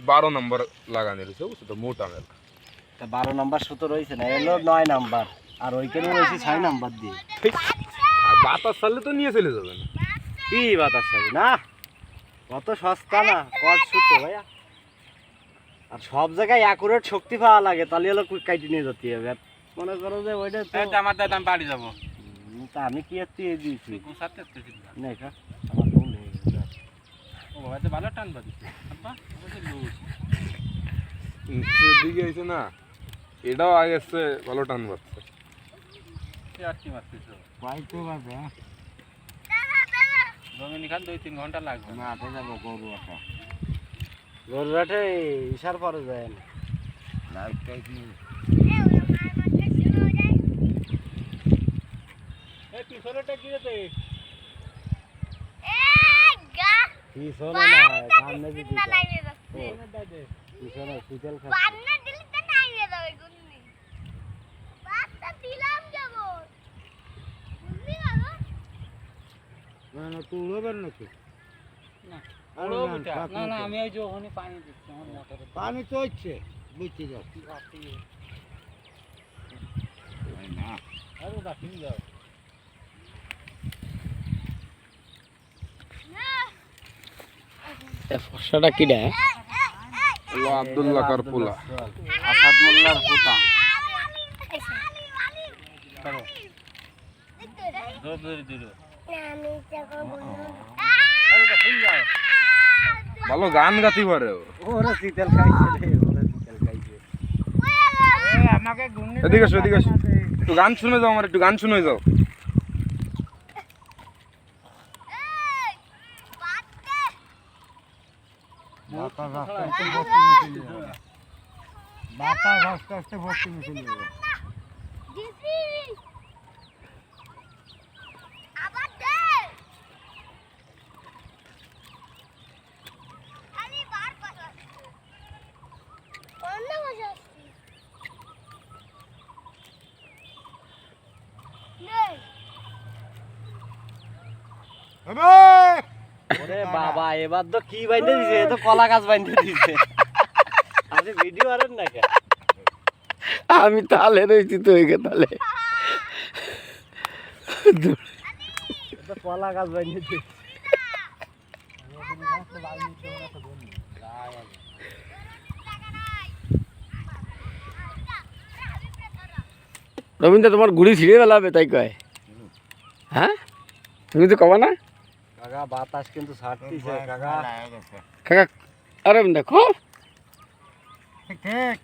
12 নম্বর লাগানো রয়েছে বুঝছো তো মোটা মেলা 12 নাম্বার সুতো রয়েছে না এলো 9 নাম্বার আর ওইখানে রয়েছে 6 নাম্বার দিয়ে বাতাস চাললে তো নিয়ে চলে যাবে না কি বাতাস চাই না কত সস্তা না কট সুতো ভাইয়া আর সব জায়গায় অ্যাকুরেট শক্তি পাওয়া লাগে তাহলে হলো কাইটি নিয়ে যেতে হবে মনে করো যে ওইটা তো আমার দাদা আমি বাড়ি যাবো তা আমি কি আর দিয়ে দিয়েছি গুছাতে না এটা আমার ভুল হয়ে গেছে ও হয়তো ভালো টানবা দিচ্ছে আব্বা ওটা লুজ দিকে হয়েছে না এটাও আগে ভালো টান পাচ্ছে আর কি মারতেছ পাইতে পারবে জমিনি খান 2-3 ঘন্টা লাগবে মাঠে যাবো গরুরাটে ইশার পরে যায় না লাইটটাই কি এই পিছনেটা কি রে তুই পিছনে না সামনে দিকে পিছনে শীতল খাচ্ছে না তুলবেন নাকি না না আমি ওই যে ওখানে পানি দিচ্ছি আমার মোটরে পানি তো হচ্ছে বুঝতে যাও না আরে রাখি যাও ফর্সাটা কি রে আব্দুল্লাহ কারপুলা আসাদ মোল্লার পুতা ভালো গান গাতি পারে ওরে শীতল খাইছে রে ওরে শীতল খাইছে আমাকে ঘুমনি এদিকে এসো এদিকে এসো একটু গান শুনে যাও আমার একটু গান শুনে যাও বাতাস আস্তে আস্তে ভর্তি মিশে যাবে ওরে বাবা এবার তো কি বাইন্ধে দিছে এ তো কলা গাছ বাইন্ধে দিছে আপনি ভিডিও আরেন না কেন আমি তালে রয়েছি তো একে তালে তো কলা গাছ বাইন্ধে দিছে রবীন্দ্র তোমার গুড়ি ছিঁড়ে ফেলাবে তাই কয় হ্যাঁ তুমি তো কবা না কাকা বাতাস কিন্তু ছাড়তিছে কাকা কাকা আরে দেখো ঠিক ঠিক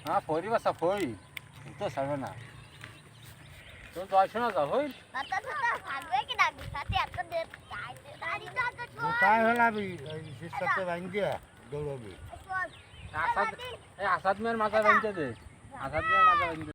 হ্যাঁ ফরি বাসা ফরি তো ছাড়বে না তো দশ শোনা যাও হই গোটাই হলাবি সিস্টারতে ভাঙ্গিয়া দৌড়বি আসাদ মেয়ের মাথা ভাঙতে দে আসাদ মেয়ের মাথা ভাঙতে